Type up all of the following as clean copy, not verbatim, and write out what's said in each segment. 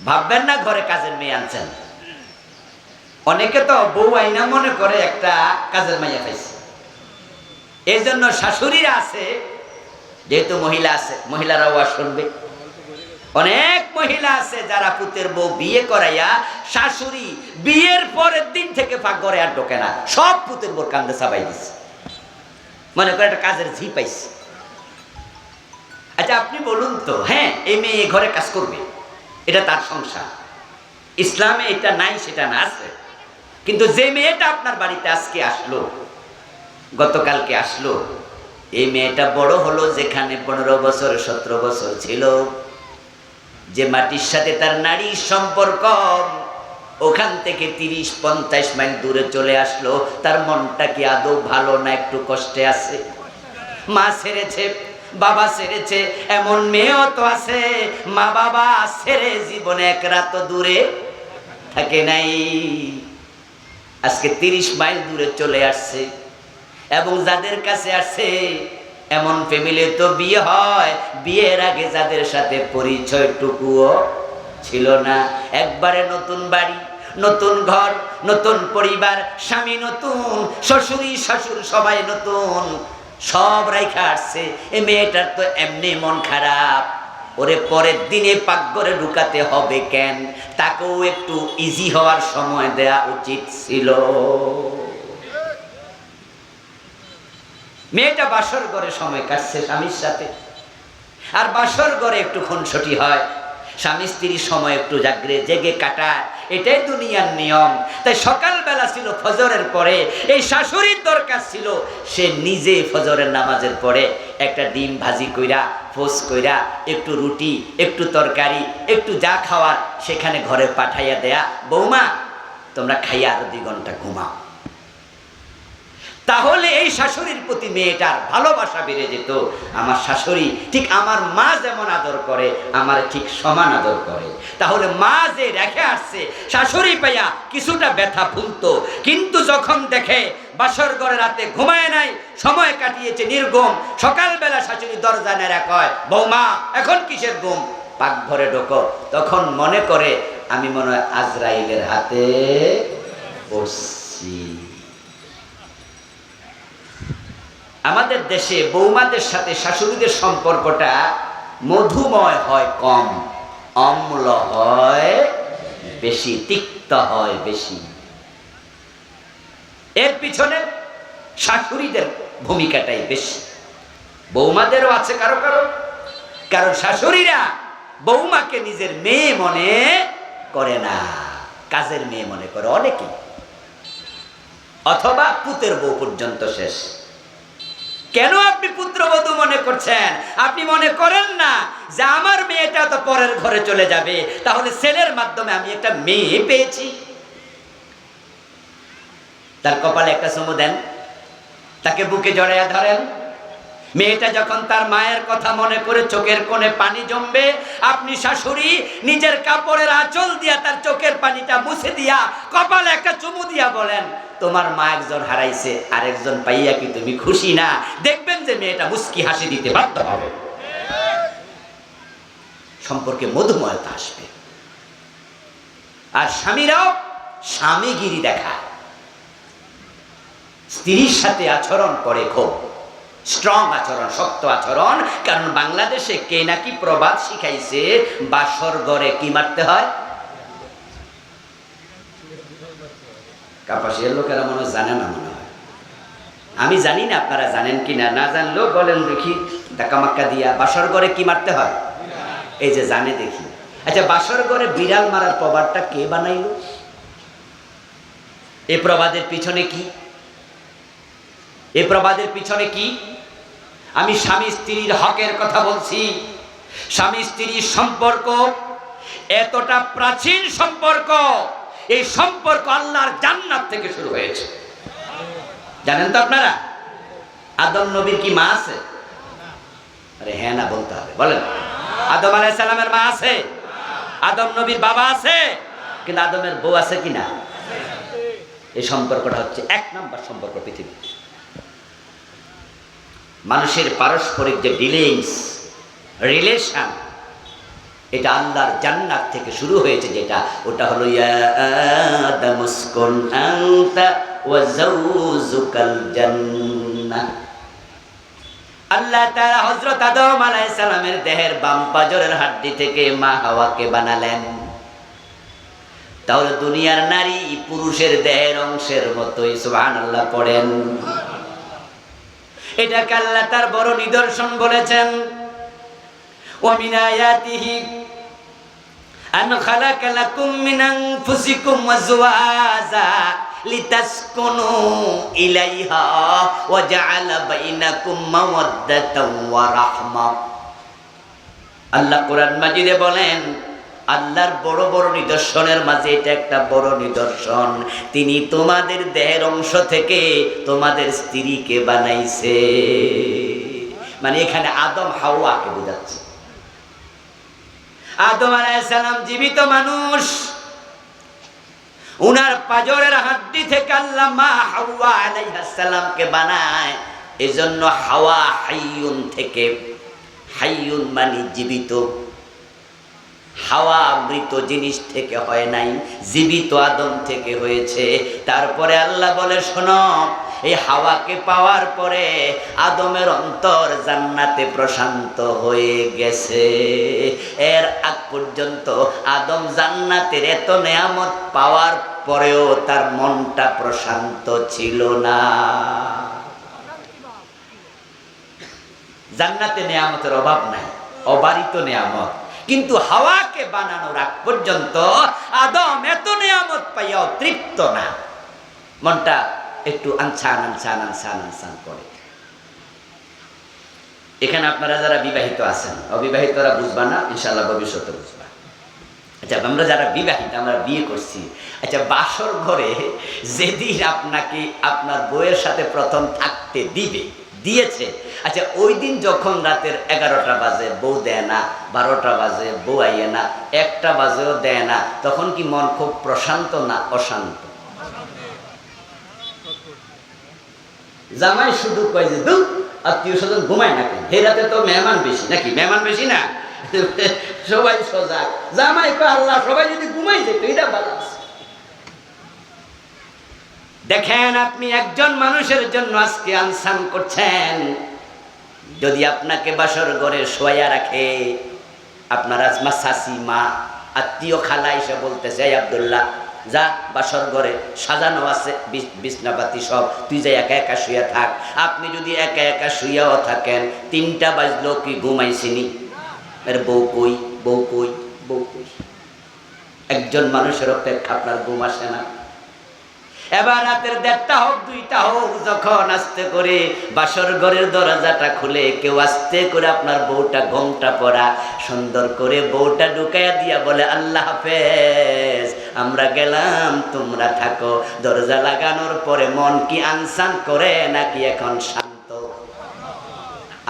ভাববেন না ঘরে কাজের মেয়ে আনছেন। অনেকে তো বউ আইনা মনে করে একটা কাজের মাইয়া পাইছে। এই জন্য শাশুড়িরা আছে, যেহেতু মহিলা আছে, মহিলারাও শুনবে। অনেক মহিলা আছে যারা পুতের বউ বিয়ে করাইয়া শাশুড়ি বিয়ের পরের দিন থেকে পাকঘরে আর ঢোকে না, সব পুতের বউর কান্দে চাপাই দিচ্ছে, মনে করে একটা কাজের ঝি পাইছে। আচ্ছা আপনি বলুন তো, হ্যাঁ এই মেয়ে ঘরে কাজ করবে, এটা তার সংসার, ইসলামে এটা নাই সেটা না, আছে। কিন্তু যে মেয়েটা আপনার বাড়িতে আজকে আসলো, গতকালকে আসলো, এই মেয়েটা বড় হলো যেখানে 15 বছর 17 বছর ছিল, যে মাটির সাথে তার নারীর সম্পর্ক, ওখান থেকে 30-50 মাইল দূরে চলে আসলো। তার মনটা কি আদৌ ভালো না একটু কষ্টে আছে? মা ছেড়েছে, বাবা ছেড়েছে, এমন মেয়েও তো আছে মা বাবা ছেড়ে জীবনে এক রাত দূরে থাকে নাই, আজকে 30 মাইল দূরে চলে আসছে। এবং যাদের কাছে আসছে এমন ফ্যামিলি তো বিয়ে হয়, বিয়ের আগে যাদের সাথে পরিচয়টুকুও ছিল না, একবারে নতুন বাড়ি, নতুন ঘর, নতুন পরিবার, স্বামী নতুন, শ্বশুরি শাশুড় সবাই নতুন, সব রাইখা আসছে। এই মেয়েটার তো এমনি মন খারাপ, ওরে পরের দিনে পাকঘরে ঢুকাতে হবে কেন? তাকেও একটু ইজি হওয়ার সময় দেয়া উচিত ছিল। মেয়েটা বাসর ঘরে সময় কাটছে স্বামীর সাথে, আর বাসর ঘরে একটু খুনসুটি হয়, স্বামী স্ত্রীর সময় একটু জেগে কাটায়, এটাই দুনিয়ার নিয়ম। তাই সকালবেলা ছিল ফজরের পরে, এই শাশুড়ির দরকার ছিল সে নিজে ফজরের নামাজের পরে একটা ডিম ভাজি কইরা, পোস্ট কইরা, একটু রুটি, একটু তরকারি, একটু যা খাওয়ার সেখানে ঘরে পাঠাইয়া দেয়া, বৌমা তোমরা খাইয়া আরো 2 ঘন্টা ঘুমাও। তাহলে এই শাশুড়ির প্রতি মেয়েটার ভালোবাসা বেড়ে যেত। আমার শাশুড়ি ঠিক আমার মা যেমন আদর করে, আমার ঠিক সমান আদর করে। তাহলে মা যে রেখে আসছে, শাশুড়ি পাইয়া কিছুটা ব্যথা ভুলতো, কিন্তু যখন দেখে বাসর ঘরে রাতে ঘুমায় নাই, সময় কাটিয়েছে নির্ঘুম, সকালবেলা শাশুড়ি দরজা নেড়া কয়, বৌমা এখন কিসের ঘুম, পাকঘরে ঢোকো, তখন মনে করে আমি মনে হয় আজরাইলের হাতে পড়ছি। আমাদের দেশে বৌমাদের সাথে শাশুড়িদের সম্পর্কটা মধুময় হয় কম, অম্ল হয় বেশি, তিক্ত হয় বেশি। এর পিছনে শাশুড়িদের ভূমিকাটাই বেশি, বৌমাদেরও আছে কারো কারো। কারণ শাশুড়িরা বৌমাকে নিজের মেয়ে মনে করে না, কাজের মেয়ে মনে করে অনেকে, অথবা পুতের বউ পর্যন্ত শেষ। কেন আপনি পুত্রবধূ মনে করছেন? আপনি মনে করেন না যে আমার মেয়েটা তো পরের ঘরে চলে যাবে, তাহলে ছেলের মাধ্যমে আমি একটা মেয়ে পেয়েছি। তার কপালে একটা চুমু দেন, তাকে বুকে জড়াইয়া ধরেন। মেয়েটা যখন তার মায়ের কথা মনে করে চোখের কোণে পানি জমবে, আপনি শাশুড়ি নিজের কাপড়ের আঁচল দিয়া তার চোখের পানিটা মুছে দিয়া কপালে একটা চুমু দিয়া বলেন, তোমার মা একজন হারাইছে, আরেকজন পাইয়া কি তুমি খুশি না? দেখবেন যে মেয়েটা মুস্কি হাসি দিতে বাধ্য হবে, সম্পর্কে মধুময়তা আসবে। আর স্বামীরাও স্বামীগিরি দেখায়, স্ত্রীর সাথে আচরণ করে খুব স্ট্রং আচরণ, শক্ত আচরণ। কারণ বাংলাদেশে কে নাকি প্রবাদ শিখাইছে, বাসর ঘরে কি মারতে হয়? কাপাসিয়ার লোকেরা মনে জানে না, মনে হয়, আমি জানি না আপনারা জানেন কিনা, না জানলেও বলেন দেখি ধাক্কামাক্কা দিয়া, বাসর ঘরে কি মারতে হয়? এই যে জানে দেখি। আচ্ছা বাসর ঘরে বিড়াল মারার প্রবাদটা কে বানাইল? এই প্রবাদের পিছনে কি? এই প্রবাদের পিছনে কি? আমি স্বামী স্ত্রীর হকের কথা বলছি। স্বামী স্ত্রীর সম্পর্ক এতটা প্রাচীন সম্পর্ক, এই সম্পর্ক আল্লাহর জান্নাত থেকে শুরু হয়েছে। জানেন তো আপনারা, আদম নবীর কি মা আছে? আরে হ্যাঁ না বলতে হবে, বলেন। আদম আলাইহিস সালামের মা আছে, আদম নবীর বাবা আছে, কিন্তু আদমের বউ আছে কিনা? এই সম্পর্কটা হচ্ছে 1 নম্বর সম্পর্ক পৃথিবী। মানুষের পারস্পরিক যে ডিলিংস, রিলেশন, এটা আল্লাহর জান্নাত থেকে শুরু হয়েছে যেটা, ওটা হলো ইয়া আদামুসকুন আনতা ওয়া যাওজুকাল জান্নাহ। আল্লাহ তাআলা হযরত আদম আলাইহিস সালামের দেহের বাম পাজরের হাড্ডি থেকে মা হাওয়াকে বানালেন। তাহলে দুনিয়ার নারী পুরুষের দেহের অংশের মতোই, সুবহানাল্লাহ পড়েন। এটাকে আল্লাহ তার বড় নিদর্শন বলেছেন, ওয়া মিন আয়াতিহি আন খালাকা লাকুম মিন আনফুসিকুম আজওয়াজা লিতাসকুনু ইলাইহা ওয়া জাআলা বাইনাকুম মাওয়াদ্দাতাও ওয়া রাহমা। আল্লাহ কোরআন মাজিদে বলেন, আল্লাহর বড় বড় নিদর্শনের মাঝে এটা একটা বড় নিদর্শন, তিনি তোমাদের দেহের অংশ থেকে তোমাদের স্ত্রীকে বানাইছে। মানে এখানে আদম হাওয়াকে বোঝাচ্ছে। আদম আলাইহিস সালাম জীবিত মানুষ, উনার পাজরের হাড্ডি থেকে আল্লাহ মা হাওয়া আলাইহিস সালামকে বানায়। এজন্য হাওয়া হাইয়ুন থেকে, হাইয়ুন মানে জীবিত, হাওয়া মৃত জিনিস থেকে হয় নাই, জীবিত আদম থেকে হয়েছে। তারপরে আল্লাহ বলে, শোনো, এই হাওয়াকে পাওয়ার পরে আদমের অন্তর জান্নাতে প্রশান্ত হয়ে গেছে। এর আগ পর্যন্ত আদম জান্নাতের এত নেয়ামত পাওয়ার পরেও তার মনটা প্রশান্ত ছিল না। জান্নাতে নেয়ামতের অভাব নাই, অবারিত নেয়ামত, কিন্তু হাওয়াকে বানানোর আগ পর্যন্ত আদম এত নিয়ামত পাইয়াও তৃপ্ত না, মনটা একটু আনছান আনছান আনছান আনছান করে। এখানে আপনারা যারা বিবাহিত আছেন, অবিবাহিতরা বুঝবা না, ইনশাআল্লাহ ভবিষ্যতে বুঝবা। আচ্ছা, আমরা যারা বিবাহিত, আমরা বিয়ে করছি, আচ্ছা, বাসর ঘরে যেদিন আপনাকে আপনার বউয়ের সাথে প্রথম থাকতে দিয়েছে, আচ্ছা, ওই দিন যখন রাতের 11টা বাজে বউ দেয় না, 12টা বাজে বউ আইয়ে না, 1টা বাজেও দেয় না, তখন কি মন খুব প্রশান্ত না অশান্ত? জামাই শুধু কয় যে দু আত্মীয় স্বজন ঘুমায় নাকি, এই রাতে তো মেহমান বেশি নাকি, মেহমান বেশি না, সবাই সজাগ। জামাই কয় আল্লাহ সবাই যদি ঘুমাই যেত, এটা ভালো আছে। দেখেন, আপনি একজন মানুষের জন্য আজকে আনসান করছেন, যদি আপনাকে বাসর ঘরে শোয়া রাখে, আপনার আজমা শাশি মা আত্মীয় খালা এসে বলতেছে, এই আব্দুল্লাহ যা, বাসর ঘরে সাজানো আছে বিছনাপাতি সব, তুই যা একা একা শুয়ে থাক। আপনি যদি একা একা শুয়েও থাকেন, 3টা বাজলো, কি ঘুমাইছিনি? এর বউ কই, বউ কই, বউ কই? একজন মানুষের অপেক্ষা আপনার ঘুম আসে না? এবার রাতের 1টা হোক 2টা হোক, যখন আস্তে করে বাসর ঘরের দরজাটা খুলে কেউ আস্তে করে আপনার বউটা ঘোমটা পরা সুন্দর করে বউটা ঢুকাইয়া দিয়া বলে, আল্লাহ হাফেজ, আমরা গেলাম, তোমরা থাকো। দরজা লাগানোর পরে মন কি আনসান করে নাকি এখন শান্ত?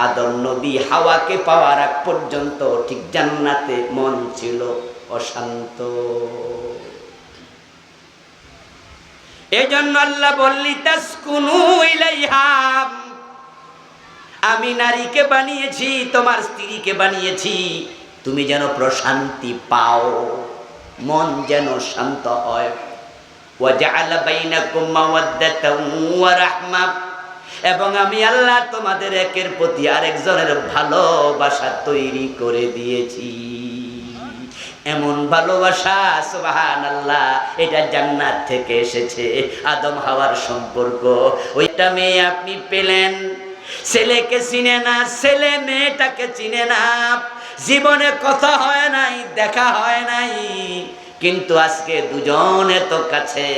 আদম নবী হাওয়াকে পাওয়ার আগ পর্যন্ত ঠিক জান্নাতে মন ছিল অশান্ত। এজন্য আল্লাহ বললি তাসকুনু ইলাইহা, আমি নারীকে বানিয়েছি, তোমার স্ত্রীকে বানিয়েছি, তুমি যেন প্রশান্তি পাও, মন যেন শান্ত হয়। ওয়া জাআলা বাইনাকুম মাওয়াদ্দাতাও ওয়া রাহমা, এবং আমি আল্লাহ তোমাদের একের প্রতি আরেকজনের ভালোবাসা তৈরি করে দিয়েছি। এমন ভালোবাসা, সুবহানাল্লাহ, এটা জান্নাত থেকে এসেছে। আদম হাওয়ার সম্পর্ক, ওইটা মেয়ে আপনি পেলেন, ছেলেকে চিনে না, ছেলে মেয়েটাকে চিনে না, জীবনে কথা হয় নাই, দেখা হয় নাই, কিন্তু আজকে দুজনে তো কাছে।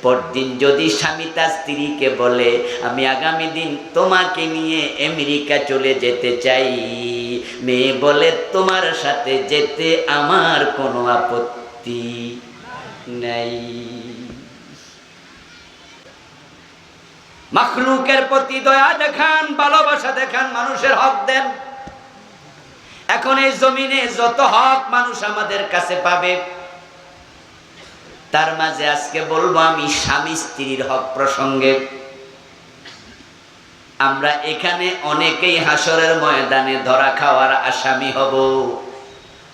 পরদিন যদি স্বামী তার স্ত্রীকে বলে, আমি আগামী দিন তোমাকে নিয়ে আমেরিকা চলে যেতে চাই, মেয়ে বলে, তোমার সাথে যেতে আমার কোনো আপত্তি নাই। মাখলুকের প্রতি দয়া দেখান, ভালোবাসা দেখান, মানুষের হক দেন। এখন এই জমিনে যত হক মানুষ আমাদের কাছে পাবে, তার মাঝে আজকে বলবো আমি স্বামী স্ত্রীর হক প্রসঙ্গে। আমরা এখানে অনেকেই হাসরের ময়দানে ধরা খাওয়ার আসামি হব।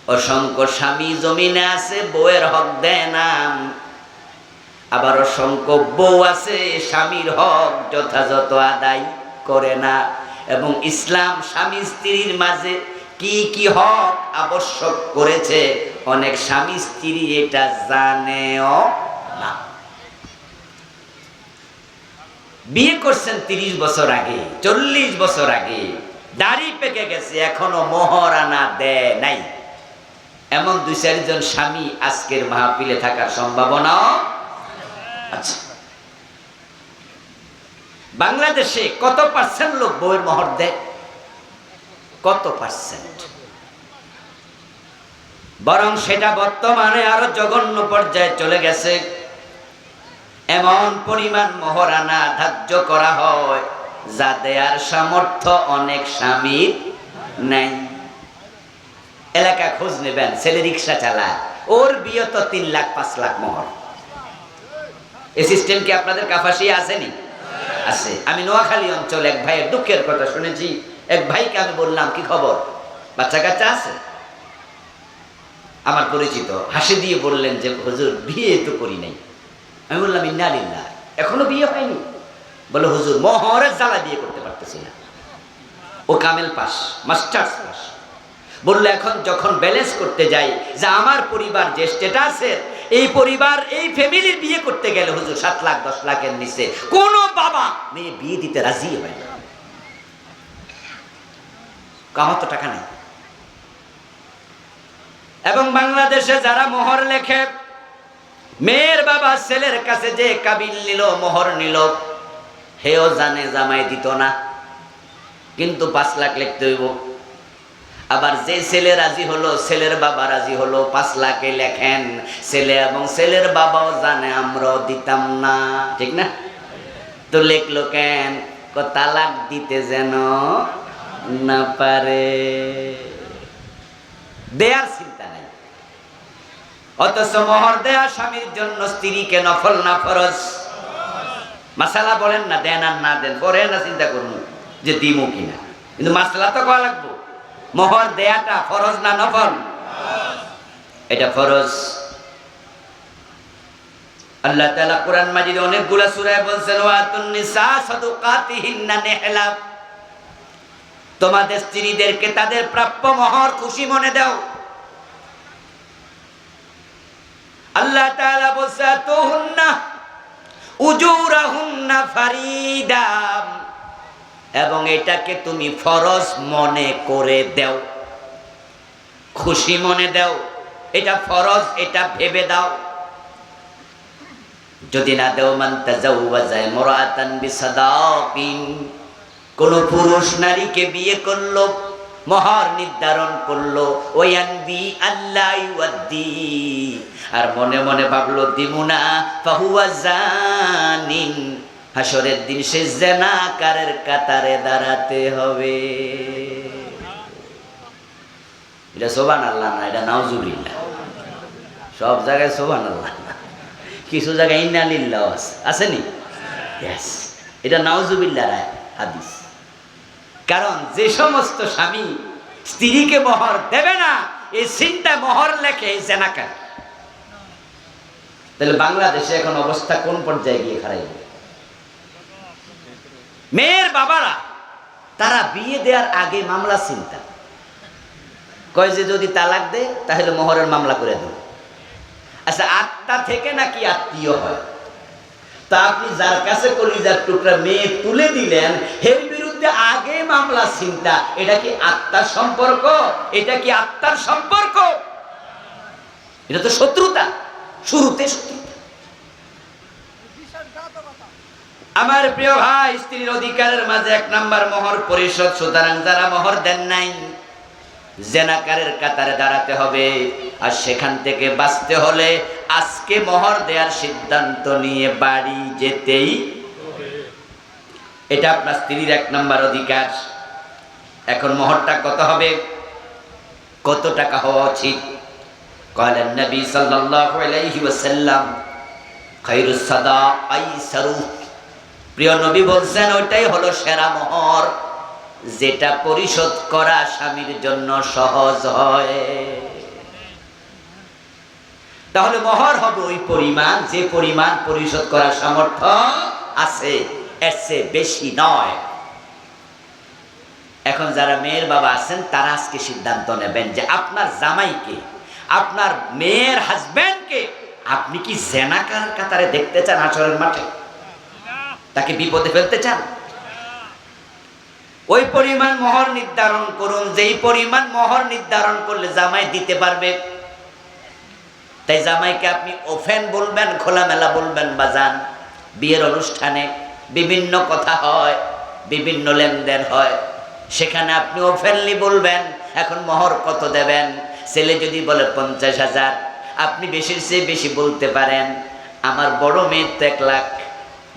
অসংখ্য স্বামী জমিনে আছে, বউয়ের হক দেয় না। আবার অসংখ্য বউ আছে, স্বামীর হক যথাযথ আদায় করে না। এবং ইসলাম স্বামী স্ত্রীর মাঝে কি কি হক আবশ্যক করেছে, অনেক স্বামী স্ত্রী এটা জানেও না। বিয়ে করছেন 30 বছর আগে, 40 বছর আগে, দাড়ি পেকে গেছে, এখনো মোহরানা দেয় নাই। এমন 2-4 জন স্বামী আজকের মাহফিলে থাকার সম্ভাবনা আছে। বাংলাদেশে কত পার্সেন্ট লোক বউয়ের মোহর দেয়? কত পার্সেন্ট? বরং সেটা বর্তমানে আরো জঘন্য পর্যায়ে চলে গেছে। এমন পরিমাণ মোহরানা ধার্য করা হয় যা দেয়ার সামর্থ্য অনেক স্বামীর নাই। এলাকা খোঁজ নেবেন, ছেলে রিক্সা চালায়, ওর বিয়ে তো 3 লাখ 5 লাখ মোহর। এই সিস্টেম কি আপনাদের কাফাসি আসেনি? আছে। আমি নোয়াখালী অঞ্চলে এক ভাইয়ের দুঃখের কথা শুনেছি। এক ভাইকে আমি বললাম, কি খবর, বাচ্চা কাচ্চা আছে? আমার পরিচিত হাসি দিয়ে বললেন যে হুজুর বিয়ে তো করি নাই। আমি বললাম ইন্না লিল্লাহ, এখনো বিয়ে হয়নি? বলে হুজুর মোহরের জ্বালা বিয়ে করতে পারতেছি না। ও কামেল পাস, মাস্টার্স পাস। বললো এখন যখন ব্যালেন্স করতে যাই যে আমার পরিবার যে স্ট্যাটাসের, এই পরিবার এই ফ্যামিলির বিয়ে করতে গেলে হুজুর 7 লাখ 10 লাখের নিচে কোন বাবা মেয়ে বিয়ে দিতে রাজি হয় না। আমার তো টাকা নেই। এবং বাংলাদেশে যারা মোহর লেখে, মেয়ের বাবা ছেলের কাছে যে কাবিল নিল, মোহর নিল, হেও জানে জামাই দিত না, কিন্তু 5 লাখ লিখতে হইব। আবার যে ছেলে রাজি হলো, ছেলের বাবা রাজি হলো, 5 লাখে লেখেন। ছেলে এবং ছেলের বাবাও জানে আমরাও দিতাম না, ঠিক না? তো লেখলো কেন? তালাক দিতে যেন না পারে, দেয়ার চিন্তা নাই। অথচ মোহর দেয়া স্বামীর জন্য স্ত্রীকে নফল না ফরজ? মাসালা বলেন না, দেন আর না দেন, পরে না চিন্তা করুন যে দিমু কিনা, কিন্তু মাসলা তো কয়া লাগবো। মোহর দেয়াটা ফরজ না নফল? এটা ফরজ। আল্লাহ তাআলা কোরআন মাজিদে অনেকগুলা সূরায় বলছেন, ওয়াতুন নিসা সাদুকাতিহিন্না নিহলা, তোমাদের স্ত্রীদেরকে তাদের প্রাপ্য মোহর খুশি মনে দাও। আল্লাহ তাআলা বলছে তুহুন্না উজুরাহুন্না ফারিদা, এবং এটাকে তুমি ফরজ মনে করে দাও, খুশি মনে দাও, এটা ফরজ, এটা ভেবে দাও। যদি না দেও, মান তাজাওয়াজা ইমরাআতান বিসাদাকিন, কোন পুরুষ নারীকে বিয়ে করলো, মোহর নির্ধারণ করলো, ওয়ানবি আল্লাহ ইউদ্দি, আর মনে মনে ভাবলো দিমুনা, ফাহুয়া জানিন, হাসরের দিন সে জিনাকারের কাতারে দাঁড়াতে হবে। এটা সুবহানাল্লাহ না, এটা নাউজুবিল্লাহ। সব জায়গায় সুবহানাল্লাহ না, কিছু জায়গায় ইন্না লিল্লাহ আসেনি। ইয়েস, এটা নাউজুবিল্লাহ হাদিস। কারণ যে সমস্ত স্বামী স্ত্রীকে মোহর দেবে না, এই চিন্তা মোহর লেখে জিনাকার। তাহলে বাংলাদেশে এখন অবস্থা কোন পর্যায়ে গিয়ে খারাইবে? মেয়ের বাবারা তারা বিয়ে দেওয়ার আগে মামলা চিন্তা কয় যে যদি তালাক দেয় তাহলে মোহরের মামলা করে দেব। আচ্ছা, আত্মা থেকে নাকি আত্মীয় হয়? তা আপনি যার কাছে কলিজার টুকরা মেয়ে তুলে দিলেন, এর বিরুদ্ধে আগে মামলা চিন্তা, এটা কি আত্মার সম্পর্ক? এটা কি আত্মার সম্পর্ক? এটা তো শত্রুতা, শুরুতে শত্রুতা। আমার প্রিয় ভাই, স্ত্রীর অধিকারের মাঝে 1 নাম্বার মোহর পরিশোধ। সুতরাং যারা মোহর দেন নাই, জিনাকারের কাতারে দাঁড়াতে হবে। আর সেখান থেকে বাঁচতে হলে আজকে মোহর দেওয়ার সিদ্ধান্ত নিয়ে বাড়ি যেতেই হবে। এটা আপনার স্ত্রীর 1 নাম্বার অধিকার। এখন মোহরটা কত হবে, কত টাকা হওয়া উচিত? ক্বালান নবী সাল্লাল্লাহু আলাইহি ওয়াসাল্লাম, খায়রুস সাদাক আইসারু, প্রিয় নবী বলছেন ওইটাই হলো সেরা মোহর, যেটা পরিশোধ করা স্বামীর জন্য সহজ হয়। তাহলে মহর হবে ওই পরিমাণ যে পরিমাণ পরিশোধ করার সামর্থ্য আছে, এর চেয়ে বেশি নয়। এখন যারা মেয়ের বাবা আছেন তারা আজকে সিদ্ধান্ত নেবেন যে আপনার জামাইকে, আপনার মেয়ের হাজবেন্ডকে আপনি কি জেনাকার কাতারে দেখতে চান হাশরের মাঠে? তাকে বিপদে ফেলতে চান? ওই পরিমাণ মোহর নির্ধারণ করুন, যেই পরিমাণ মোহর নির্ধারণ করলে জামাই দিতে পারবে। তাই জামাইকে আপনি ওফেন বলবেন, খোলামেলা বলবেন, বাজান বিয়ের অনুষ্ঠানে বিভিন্ন কথা হয়, বিভিন্ন লেনদেন হয়, সেখানে আপনি ওফেনলি বলবেন এখন মোহর কত দেবেন। ছেলে যদি বলে 50,000, আপনি বেশির চেয়ে বেশি বলতে পারেন আমার বড় মেয়ের তো 1 লাখ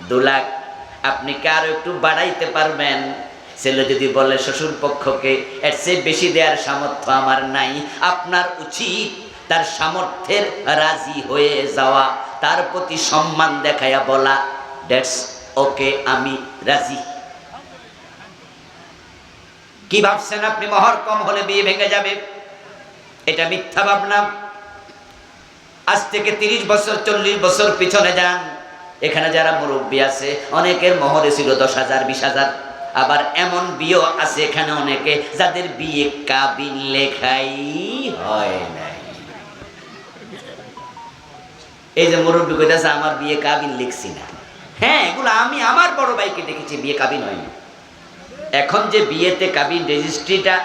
2 লাখ, আপনি কি আরো একটু বাড়াইতে পারবেন? ছেলে যদি বলে শ্বশুর পক্ষকে এর চেয়ে বেশি দেওয়ার সামর্থ্য আমার নাই, আপনার উচিত তার সামর্থ্যের রাজি হয়ে যাওয়া, তার প্রতি সম্মান দেখাইয়া বলা দ্যাটস ওকে, আমি রাজি। কি ভাবছেন আপনি মোহর কম হলে বিয়ে ভেঙে যাবে? এটা মিথ্যা ভাবনা। আজ থেকে 30 বছর 40 বছর পিছনে যান, এখানে যারা মুরব্বী আছে অনেকের মোহরে ছিল 10,000 20,000। আবার এমন বিয়ে আছে এখানে অনেকে যাদের বিয়ে কাবিন লেখাই হয় নাই। এই যে মুরব্বী কইতাছে আমার বিয়ে কাবিন লিখছি না, হ্যাঁ এগুলো আমি আমার বড় ভাইকে দেখেছি বিয়ে কাবিন হয়নি। এখন যে বিয়েতে কাবিন রেজিস্ট্রিটা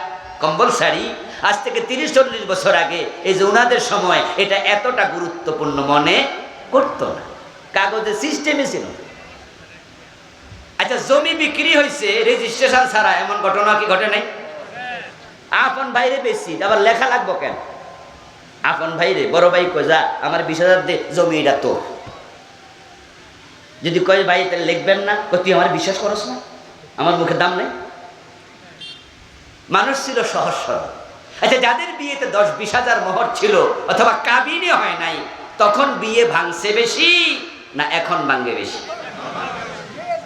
কম্পালসারি, আজ থেকে 30-40 বছর আগে এই যে ওনাদের সময় এটা এতটা গুরুত্বপূর্ণ মনে করতো না, কাগজের সিস্টেমে ছিল। আচ্ছা, জমি বিক্রি হয়েছে রেজিস্ট্রেশন ছাড়া, এমন ঘটনা কি ঘটে নাই? আপন ভাইরে বেশি আবার লেখা লাগবো কেন? আপন ভাইরে বড় ভাই কয় যা আমার 20,000 দে, জমি এটা তোর। যদি কয় ভাই তাহলে লিখবেন না, তুই আমার বিশ্বাস করস না, আমার মুখে দাম নেই। মানুষ ছিল সহজ সরল। আচ্ছা, যাদের বিয়েতে 10-20,000 মোহর ছিল অথবা কাবিনে হয় নাই, তখন বিয়ে ভাঙছে বেশি না এখন ভাঙে বেশি?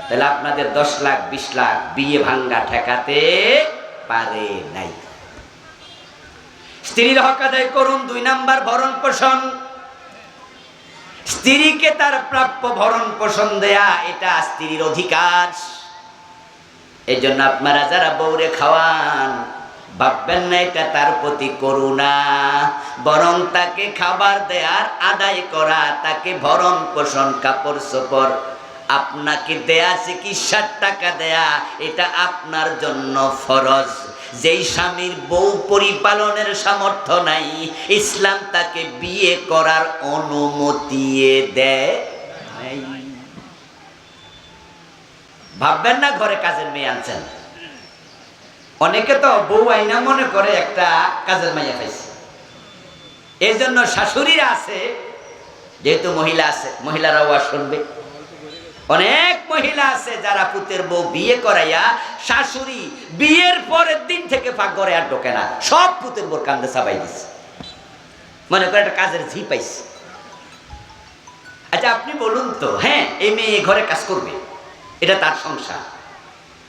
তাহলে আপনাদের 10 লাখ 20 লাখ বিয়ে ভাঙ্গা ঠেকাতে পারে নাই। স্ত্রীর হক আদায় করুন। 2 নাম্বার ভরণ পোষণ। স্ত্রীকে তার প্রাপ্য ভরণ পোষণ দেয়া এটা স্ত্রীর অধিকার। এই জন্য আপনারা যারা বউরে খাওয়ান, ভাববেন না এটা তার প্রতি করুণা, বরং তাকে খাবার দেয়ার আদায় করা, তাকে ভরণ পোষণ কাপড় চোপড় আপনাকে দেয়া, চিকিৎসার টাকা দেয়া, এটা আপনার জন্য ফরজ। যেই স্বামীর বউ পরিপালনের সামর্থ্য নাই, ইসলাম তাকে বিয়ে করার অনুমতি দেয় নাই। ভাববেন না ঘরে কাজের মেয়ে আনছেন। অনেকে তো বউ আইনা মনে করে একটা কাজের মাইয়া পাইছে। এই জন্য শাশুড়িরা আছে, যেহেতু মহিলা আছে, মহিলারাও আর শুনবে। অনেক মহিলা আছে যারা পুতের বউ বিয়ে করাইয়া শাশুড়ি বিয়ের পরের দিন থেকে ফাঁক ঘরে আর ঢোকে না, সব পুতের বউর কান্দে চাপাই দিচ্ছে, মনে করে একটা কাজের ঝি পাইছে। আচ্ছা, আপনি বলুন তো, হ্যাঁ এই মেয়ে ঘরে কাজ করবে, এটা তার সংসার।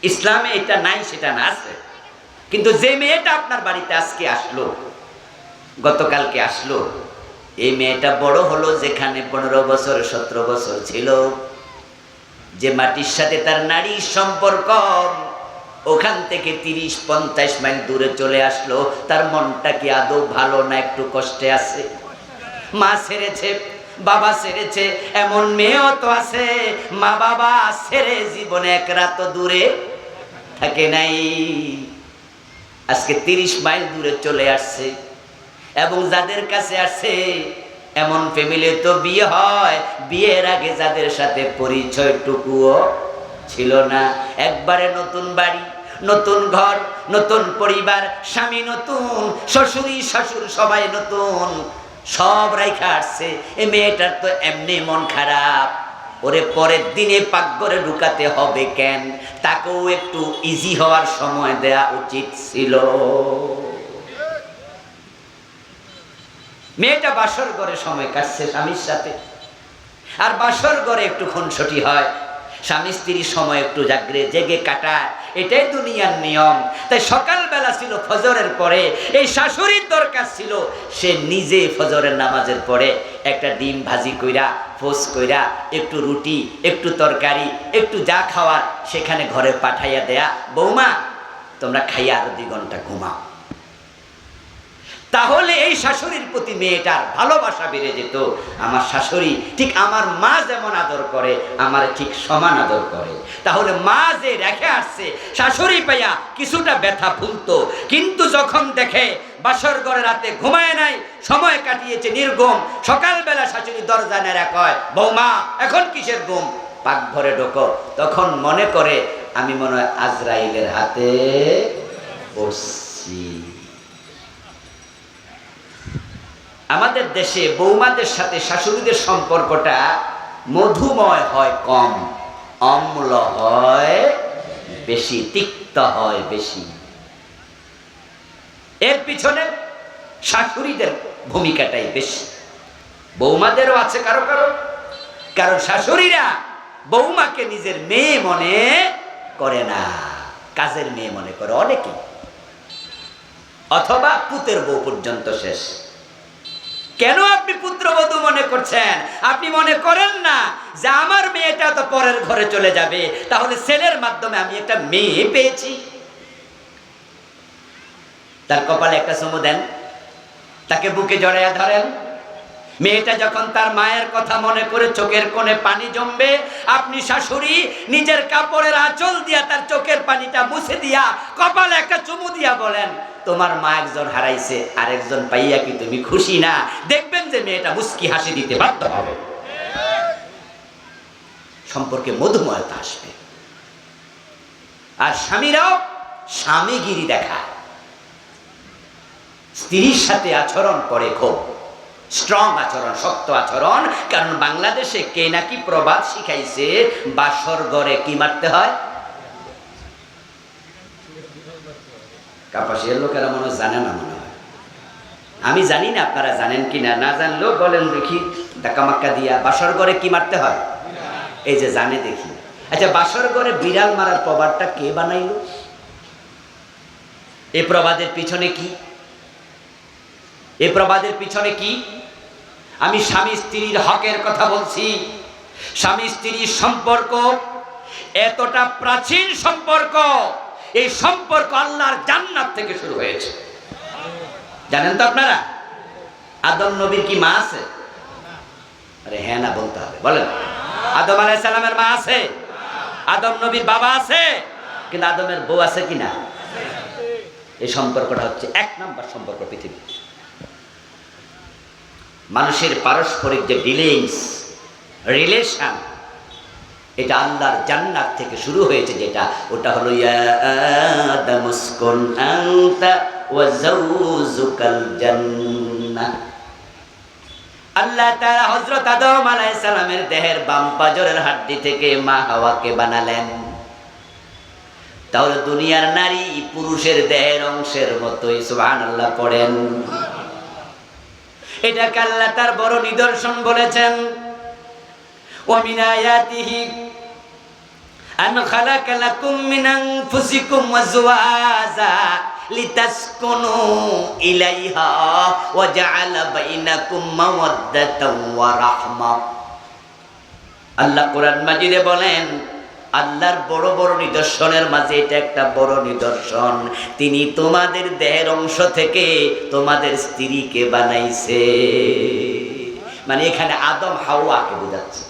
ইসলামে এটা নাই সেটা না, আছে। কিন্তু যে মেয়েটা আপনার বাড়িতে আজকে আসলো, গতকালকে আসলো, এই মেয়েটা বড় হলো যেখানে 15 বছর 17 বছর ছিল, যে মাটির সাথে তার নারীর সম্পর্ক, ওখান থেকে 30-50 মাইল দূরে চলে আসলো, তার মনটা কি আদৌ ভালো না একটু কষ্টে আছে? মা ছেড়েছে, বাবা ছেড়েছে, এমন মেয়েও তো আছে মা বাবা ছেড়ে জীবনে এক রাত দূরে থাকে নাই, আজকে 30 মাইল দূরে চলে আসছে। এবং যাদের কাছে আসছে এমন ফ্যামিলি তো বিয়ে হয়, বিয়ের আগে যাদের সাথে পরিচয়টুকুও ছিল না, একবারে নতুন বাড়ি, নতুন ঘর, নতুন পরিবার, স্বামী নতুন, শ্বশুরি শ্বশুর সবাই নতুন, সব রাইখা আসছে। এই মেয়েটার তো এমনি মন খারাপ, ওরে পরের দিনে পাকঘরে ঢুকাতে হবে কেন? তাকেও একটু ইজি হওয়ার সময় দেয়া উচিত ছিল। মেয়েটা বাসর ঘরে সময় কাটছে স্বামীর সাথে, আর বাসর ঘরে একটু খুনসুটি হয়, স্বামী স্ত্রীর সময় একটু জেগে কাটায়, এটাই দুনিয়ার নিয়ম। তাই সকালবেলা ছিল ফজরের পরে, এই শাশুড়ির দরকার ছিল সে নিজে ফজরের নামাজের পরে একটা ডিম ভাজি কইরা, পোস কইরা, একটু রুটি, একটু তরকারি, একটু যা খাওয়ার সেখানে ঘরে পাঠাইয়া দেয়া, বৌমা তোমরা খাইয়া আরো 2 ঘন্টা ঘুমাও। তাহলে এই শাশুড়ির প্রতি মেয়েটার ভালোবাসা বেড়ে যেত। আমার শাশুড়ি ঠিক আমার মা যেমন আদর করে, আমার ঠিক সমান আদর করে। তাহলে মা যে রেখে আসছে, শাশুড়ি পাইয়া কিছুটা ব্যথা ভুলতো, কিন্তু যখন দেখে বাসর ঘরে রাতে ঘুমায় নাই, সময় কাটিয়েছে নির্ঘুম, সকালবেলা শাশুড়ি দরজা নেড়া কয়, বৌমা এখন কিসের ঘুম, পাকঘরে ঢোকো, তখন মনে করে আমি মনে হয় আজরাইলের হাতে পড়ছি। আমাদের দেশে বৌমাদের সাথে শাশুড়িদের সম্পর্কটা মধুময় হয় কম, অম্ল হয় বেশি, তিক্ত হয় বেশি। এর পিছনে শাশুড়িদের ভূমিকাটাই বেশি, বৌমাদেরও আছে কারো কারো। কারণ শাশুড়িরা বৌমাকে নিজের মেয়ে মনে করে না, কাজের মেয়ে মনে করে অনেকে, অথবা পুতের বউ পর্যন্ত শেষ। কেন আপনি পুত্রবধূ মনে করছেন? আপনি মনে করেন না যে আমার মেয়েটা তো পরের ঘরে চলে যাবে, তাহলে ছেলের মাধ্যমে আমি একটা মেয়ে পেয়েছি। তার কপালে একটা চুমু দেন, তাকে বুকে জড়াইয়া ধরেন। মেয়েটা যখন তার মায়ের কথা মনে করে চোখের কোণে পানি জমবে, আপনি শাশুড়ি নিজের কাপড়ের আঁচল দিয়া তার চোখের পানিটা মুছে দিয়া কপালে একটা চুমু দিয়া বলেন, তোমার মা একজন হারাইছে, আরেকজন পাইয়া কি তুমি খুশি না? দেখবেন যে মেয়েটা মুস্কি হাসি দিতে বাধ্য হবে, সম্পর্কে মধুময়তা আসবে। আর স্বামীরাও স্বামীগিরি দেখায়, স্ত্রীর সাথে আচরণ করে খুব স্ট্রং আচরণ, শক্ত আচরণ। কারণ বাংলাদেশে কে নাকি প্রবাদ শিখাইছে, বাসর ঘরে কি মারতে হয়? কাপাসিয়ার লোকেরা মনে জানে না, মনে হয়, আমি জানি না, আপনারা জানেন কিনা, না জানলেও বলেন দেখি ধাক্কা মাক্কা দিয়া। বাসর ঘরে কি মারতে হয়? এই যে জানে দেখি। আচ্ছা, বাসর ঘরে বিড়াল মারার প্রবাদটা কে বানাইল? এই প্রবাদের পিছনে কি? এই প্রবাদের পিছনে কি? আমি স্বামী স্ত্রীর হকের কথা বলছি। স্বামী স্ত্রীর সম্পর্ক এতটা প্রাচীন সম্পর্ক, এই সম্পর্ক আল্লাহর জান্নাত থেকে শুরু হয়েছে। জানেন তো আপনারা? আদম নবীর কি মা আছে? আরে হ্যাঁ না বলতে হবে, বলেন। আদম আলাইহিস সালামের মা আছে? আদম নবীর বাবা আছে? কিন্তু আদমের বউ আছে কিনা? এই সম্পর্কটা হচ্ছে 1 নম্বর সম্পর্ক পৃথিবী। মানুষের পারস্পরিক যে ডিলিংস, রিলেশন, এটা আল্লাহর জান্নাত থেকে শুরু হয়েছে। যেটা ওটা হলো ইয়া আদামুসকুন আনতা ওয়া যাওজুকাল জান্নাহ। আল্লাহ তাআলা হযরত আদম আলাইহিস সালামের দেহের বাম পাজরের হাড্ডি থেকে মা হাওয়াকে বানালেন। তাহলে দুনিয়ার নারী পুরুষের দেহের অংশের মতোই, সুবহানাল্লাহ পড়েন। এটাকে আল্লাহ তার বড় নিদর্শন বলেছেন, ওয়া মিন আয়াতিহি আন খালাকা লাকুম মিন আনফুসিকুম আজওয়াজা লিতাসকুনু ইলাইহা ওয়া জাআলা বাইনাকুম মাওয়াদ্দাতাও ওয়া রাহমা। আল্লাহ কোরআন মাজিদে বলেন, আল্লাহর বড় বড় নিদর্শনের মাঝে এটা একটা বড় নিদর্শন, তিনি তোমাদের দেহের অংশ থেকে তোমাদের স্ত্রীকে বানাইছে। মানে এখানে আদম হাওয়াকে বোঝাচ্ছে।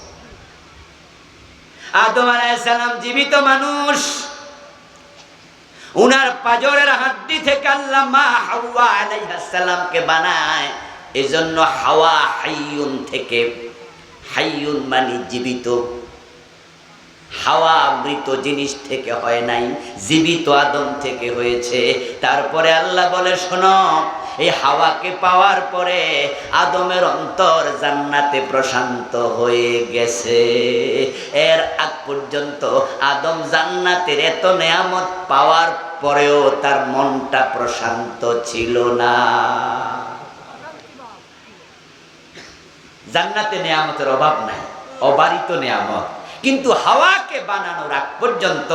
আদম আলাইহিস সালাম জীবিত মানুষ, উনার পাজরের হাড্ডি থেকে আল্লাহ মা হাওয়া আলাইহিস সালামকে বানায়। এজন্য হাওয়া হাইয়ুন থেকে, হাইয়ুন মানে জীবিত, হাওয়া মৃত জিনিস থেকে হয় নাই, জীবিত আদম থেকে হয়েছে। তারপরে আল্লাহ বলে, শোনো, এই হাওয়াকে পাওয়ার পরে আদমের অন্তর জান্নাতে প্রশান্ত হয়ে গেছে। এর আগ পর্যন্ত আদম জান্নাতের এত নেয়ামত পাওয়ার পরেও তার মনটা প্রশান্ত ছিল না। জান্নাতে নেয়ামতের অভাব নাই, অবারিত নেয়ামত। কিন্তু হাওয়াকে বানানোর আগ পর্যন্ত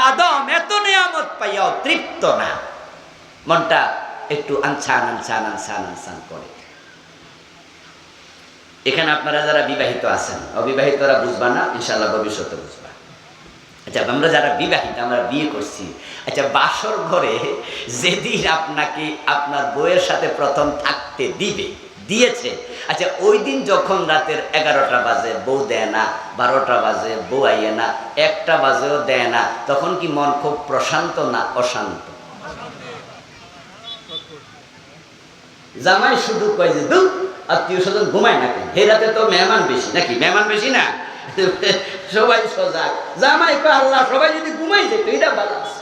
আদম এত নিয়ামত পাইয়াও তৃপ্ত না, মনটা একটু আনছান আনছান আনছান আনছান করে। এখানে আপনারা যারা বিবাহিত আছেন, অবিবাহিতরা বুঝবা না, ইনশাআল্লাহ ভবিষ্যতে বুঝবা। আচ্ছা, আমরা যারা বিবাহিত, আমরা বিয়ে করছি, আচ্ছা বাসর ঘরে যেদিন আপনাকে আপনার বউয়ের সাথে প্রথম থাকতে দিয়েছে, আচ্ছা ওই দিন যখন রাতের 11টা বাজে বউ দেয় না, 12টা বাজে বউ আইয়ে না, 1টা বাজেও দেয় না, তখন কি মন খুব প্রশান্ত না অশান্ত? জামাই শুধু কয় যে দু আত্মীয় স্বজন ঘুমায় না কেন, হে রাতে তো মেহমান বেশি, নাকি মেহমান বেশি না? সবাই সজাগ, জামাই কয় আল্লাহ সবাই যদি ঘুমাই যেত এটা ভালো আছে।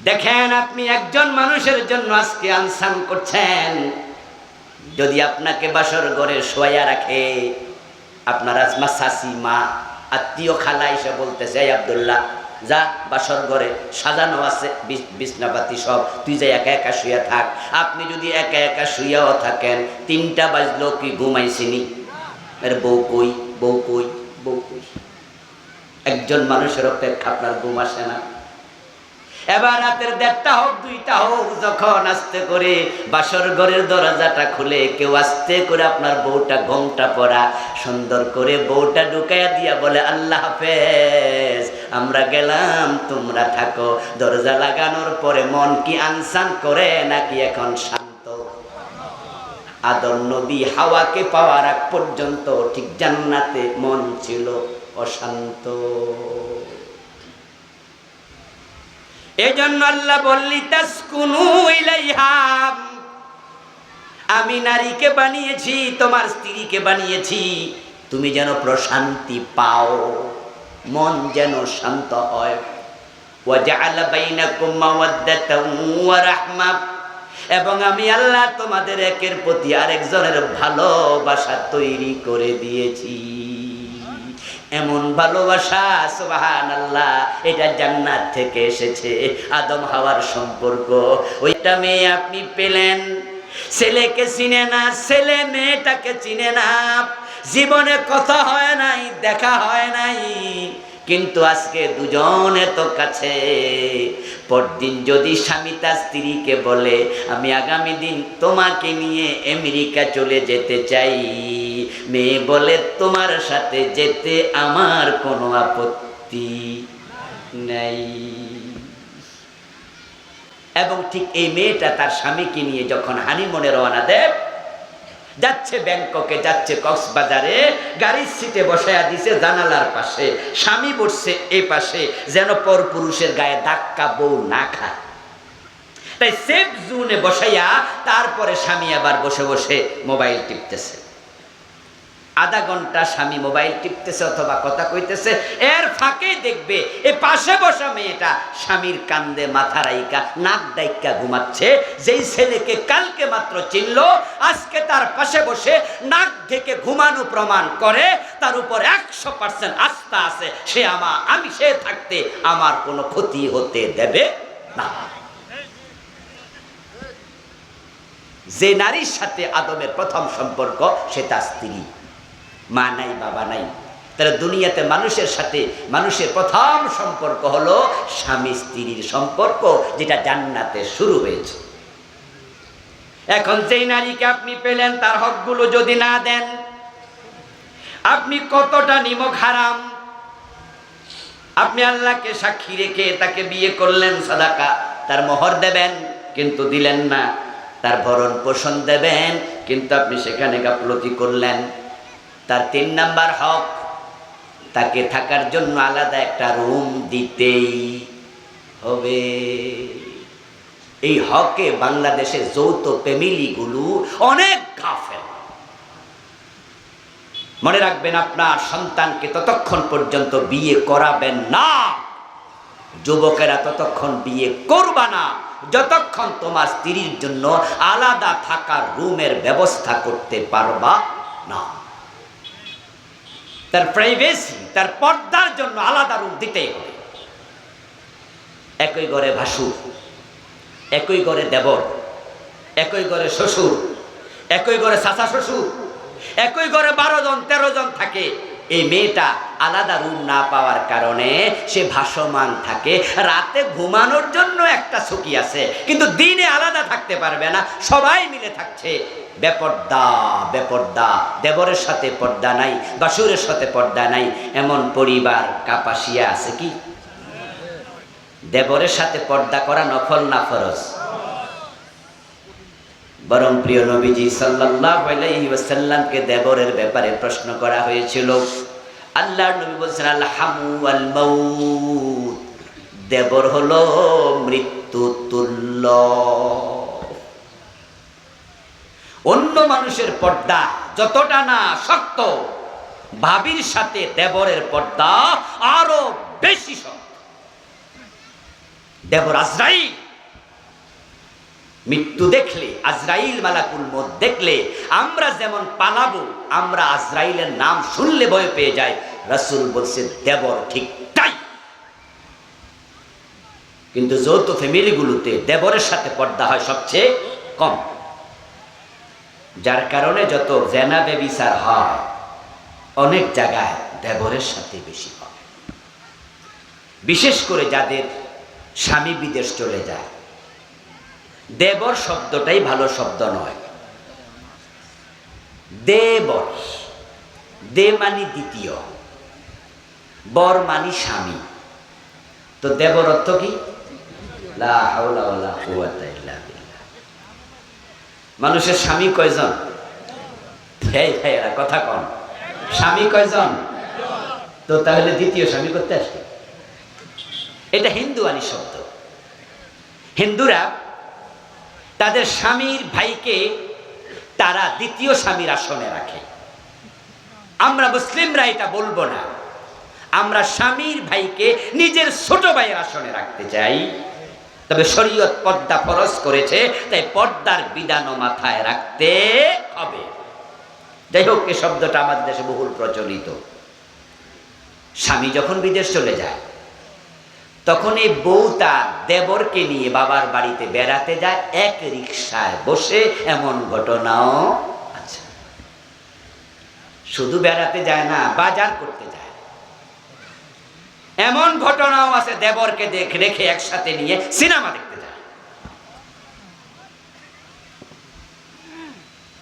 দেখেন আপনি একজন মানুষের জন্য আজকে আনসান করছেন, যদি আপনাকে বাসর ঘরে শোয়া রাখে, আপনার আজমা শাশি মা আত্মীয় খালা এসে বলতেছে এই আব্দুল্লাহ যা বাসর ঘরে সাজানো আছে বিছনাপাতি সব, তুই যে একা একা শুয়ে থাক। আপনি যদি একা একা শুয়েও থাকেন, 3টা বাজলো কি ঘুমাইছিনি? বউ কই বউ কই বউ কই? একজন মানুষের অপেক্ষা আপনার ঘুম আসে না? এবার রাতের 1টা হোক 2টা হোক, যখন আস্তে করে বাসর ঘরের দরজাটা খুলে কেউ আস্তে করে আপনার বউটা ঘোমটা পরা সুন্দর করে বউটা ঢুকাইয়া দিয়া বলে আল্লাহ হাফেজ, আমরা গেলাম তোমরা থাকো, দরজা লাগানোর পরে মন কি আনসান করে নাকি এখন শান্ত? আদম নবী হাওয়াকে পাওয়ার আগ পর্যন্ত ঠিক জান্নাতে মন ছিল অশান্ত। এজন্য আল্লাহ বললি তাসকুনু ইলাইহা, আমি নারীকে বানিয়েছি, তোমার স্ত্রীকে বানিয়েছি, তুমি যেন প্রশান্তি পাও, মন যেন শান্ত হয়। ওয়া জাআলা বাইনাকুম মাওয়াদ্দাতান ওয়া রাহমা, এবং আমি আল্লাহ তোমাদের একের প্রতি আরেকজনের ভালোবাসা তৈরি করে দিয়েছি। এমন ভালোবাসা সুবহানাল্লাহ, এটা জান্নাত থেকে এসেছে। আদম হাওয়ার সম্পর্ক, ওইটা মেয়ে আপনি পেলেন, ছেলেকে চিনে না, ছেলে মেয়েটাকে চিনে না, জীবনে কথা হয় নাই, দেখা হয় নাই, কিন্তু আজকে দুজনে তো কাছে। পরদিন যদি স্বামী তার স্ত্রীকে বলে আমি আগামী দিন তোমাকে নিয়ে আমেরিকা চলে যেতে চাই, মেয়ে বলে তোমার সাথে যেতে আমার কোনো আপত্তি নাই। এবং ঠিক এই মেয়েটা তার স্বামীকে নিয়ে যখন হানিমুনে রওনা দেয়, যাচ্ছে ব্যাংককে, যাচ্ছে কক্সবাজারে, গাড়ির সিটে বসায়া দিছে জানালার পাশে, স্বামী বসছে এই পাশে, যেন পর পুরুষের গায়ে ধাক্কা বউ না খায়। তাই সেফ জোনে বসাইয়া তারপরে স্বামী আবার বসে বসে মোবাইল টিপতেছে। আধা ঘন্টা স্বামী মোবাইল টিপতেছে অথবা কথা কইতেছে, এর ফাঁকে দেখবে এই পাশে বসা মেয়েটা স্বামীর কান্দে মাথা রাইকা নাক ডাইকা ঘুমাচ্ছে। যেই ছেলেকে কালকে মাত্র চিনল, আজকে তার পাশে বসে নাক ঢেকে ঘুমানো প্রমাণ করে তার উপর 100% আস্থা আছে, আমি সে থাকতে আমার কোনো ক্ষতি হতে দেবে না। যে নারীর সাথে আদমের প্রথম সম্পর্ক সে তার স্ত্রী, মা নাই বাবা নাই, তাহলে দুনিয়াতে মানুষের সাথে মানুষের প্রথম সম্পর্ক হলো স্বামী স্ত্রীর সম্পর্ক, যেটা জান্নাতে শুরু হয়েছে। এখন যেই নারীকে আপনি পেলেন, তার হকগুলো যদি না দেন, আপনি কতটা নিমক হারাম। আপনি আল্লাহকে সাক্ষী রেখে তাকে বিয়ে করলেন, সাদাকা তার মোহর দেবেন কিন্তু দিলেন না, তার ভরণ পোষণ দেবেন কিন্তু আপনি সেখানে গাফলতি করলেন। তার 3 নাম্বার হক, তাকে থাকার জন্য আলাদা একটা রুম দিতেই হবে। এই হকে বাংলাদেশের যৌথ ফ্যামিলিগুলো অনেক গাফেল। মনে রাখবেন, আপনার সন্তানকে ততক্ষণ পর্যন্ত বিয়ে করাবেন না, যুবকেরা ততক্ষণ বিয়ে করবা না যতক্ষণ তোমার স্ত্রীর জন্য আলাদা থাকার রুমের ব্যবস্থা করতে পারবা না। তার প্রাইভেসি, তার পর্দার জন্য আলাদা রুম দিতেই হবে। একই ঘরে ভাসুর, একই ঘরে দেবর, একই ঘরে শ্বশুর, একই ঘরে চাচা শ্বশুর, একই ঘরে 12 জন 13 জন থাকে, এই মেয়েটা আলাদা রুম না পাওয়ার কারণে সে ভাসমান থাকে। রাতে ঘুমানোর জন্য একটা ছকি আছে, কিন্তু দিনে আলাদা থাকতে পারবে না, সবাই মিলে থাকছে। বেপর্দা বেপর্দা, দেবরের সাথে পর্দা নাই, বাসুরের সাথে পর্দা নাই, এমন পরিবার কাপাসিয়া আছে কি? দেবরের সাথে পর্দা করা নফল না ফরজ? বরং প্রিয় নবীজি সাল্লাল্লাহু আলাইহি ওয়াসাল্লামকে দেবরের ব্যাপারে প্রশ্ন করা হয়েছিল। আল্লাহর নবী বলেছেন আল হামু ওয়াল মাউত, দেবর হলো মৃত্যু তুল্য। অন্য মানুষের পর্দা যতটা না শক্ত, ভাবির সাথে দেবরের পর্দা আরো বেশি শক্ত। দেবর আজরাইল, মৃত্যু দেখলে, আজরাইল মালাকুল মউত দেখলে আমরা যেমন পালাবো, আমরা আজরাইলের নাম শুনলে ভয় পেয়ে যাই, রাসূল বলছে দেবর ঠিক তাই। কিন্তু যৌথ ফ্যামিলিগুলোতে দেবরের সাথে পর্দা হয় সবচেয়ে কম, যার কারণে যত জেনা ব্যভিচার হয় অনেক জায়গায় দেবরের সাথে বেশি হয়। বিশেষ করে যাদের স্বামী বিদেশ চলে যায়, দেবর শব্দটাই ভালো শব্দ নয়। দেবর, দে মানি দ্বিতীয়, বর মানি স্বামী, তো দেবর অর্থ কি? লা হাওলা ওয়ালা কুওয়াতা ইল্লা বিল্লাহ। মানুষের স্বামী কয়জন? এই ভাইয়েরা কথা কন, স্বামী কয়জন? তো তাহলে দ্বিতীয় স্বামী করতে আসবে, এটা হিন্দুয়ানি শব্দ। হিন্দুরা তাদের স্বামীর ভাইকে তারা দ্বিতীয় স্বামীর আসনে রাখে। আমরা মুসলিমরা এটা বলবো না, আমরা স্বামীর ভাইকে নিজের ছোট ভাইয়ের আসনে রাখতে চাই। তবে শরীয়ত পর্দা ফরজ করেছে, তাই পর্দার বিধানও মাথায় রাখতে হবে। যাই হোক, এই শব্দটা আমাদের দেশে বহুল প্রচলিত। স্বামী যখন বিদেশ চলে যায়, তখন এই বউ তার দেবরকে নিয়ে বাবার বাড়িতে বেড়াতে যায়, এক রিকশায় বসে। এমন ঘটনাও আছে। শুধু বেড়াতে যায় না, বাজার করতে যায়। এমন ঘটনাও আছে, দেবরকে রেখে একসাথে নিয়ে সিনেমা দেখতে যায়।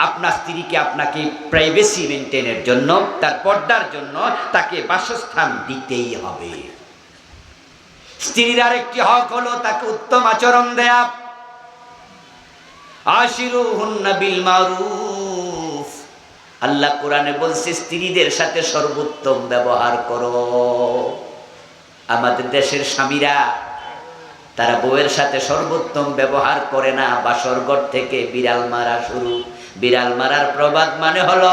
আপনার স্ত্রীকে আপনাকে প্রাইভেসি মেনটেনের জন্য, তার পর্দার জন্য তাকে বাসস্থান দিতেই হবে। স্ত্রীর আরেকটি হক হলো তাকে উত্তম আচরণ দেয়া। আশিরুহুন্না বিল মারুফ, আল্লাহ কোরআনে বলছে স্ত্রীদের সাথে সর্বোত্তম ব্যবহার করো। আমাদের দেশের স্বামীরা তারা বউয়ের সাথে সর্বোত্তম ব্যবহার করে না, বাসর ঘর থেকে বিড়াল মারা শুরু। বিড়াল মারার প্রবাদ মানে হলো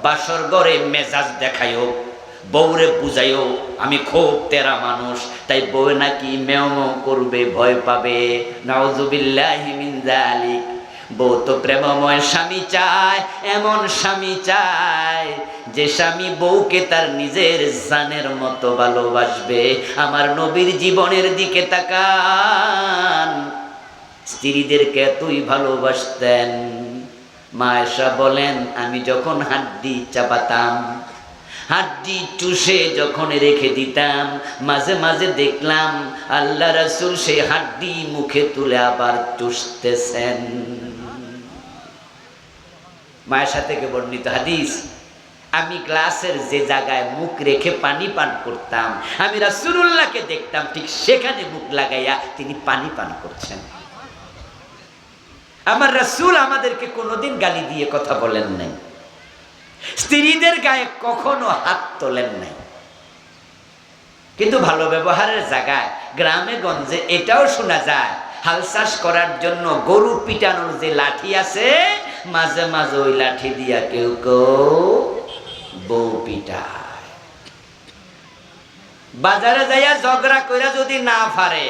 বাসর ঘরে মেজাজ দেখাইও, বউরে বুঝাইও আমি খুব তেরা মানুষ, তাই বউ নাকি মেও মেও করবে, ভয় পাবে। নাউযুবিল্লাহি মিন যালিক। বউ তো প্রেমময় স্বামী চায়, এমন স্বামী চায় যে স্বামী বউকে তার নিজের জানের মতো ভালোবাসবে। আমার নবীর জীবনের দিকে তাকান, স্ত্রীদেরকে এতই ভালোবাসতেন। মা আয়েশা বলেন, আমি যখন হাড্ডি চাপাতাম, হাড্ডি চুষে যখন রেখে দিতাম, মাঝে মাঝে দেখলাম আল্লাহ রাসূল সেই হাড্ডি মুখে তুলে আবার চুষতেছেন। মায়ের সাথে বর্ণিত হাদিস, আমি গ্লাসের যে জায়গায় মুখ রেখে পানি পান করতাম, আমি রাসূলুল্লাহকে দেখতাম ঠিক সেখানে মুখ লাগাইয়া তিনি পানি পান করছেন। আমার রাসূল আমাদেরকে কোনোদিন গালি দিয়ে কথা বলেন নাই, স্ত্রীদের গায়ে কখনো হাত তোলেন নাই। কিন্তু ভালো ব্যবহারের জায়গায় গ্রামে গঞ্জে এটাও শোনা যায়, হাল চাষ করার জন্য গরু পিটানোর যে লাঠি আছে, মাঝে মাঝে ওই লাঠি দিয়া কেউ কেউ বউ পিটায়। বাজারে যাইয়া ঝগড়া কইরা যদি না পারে,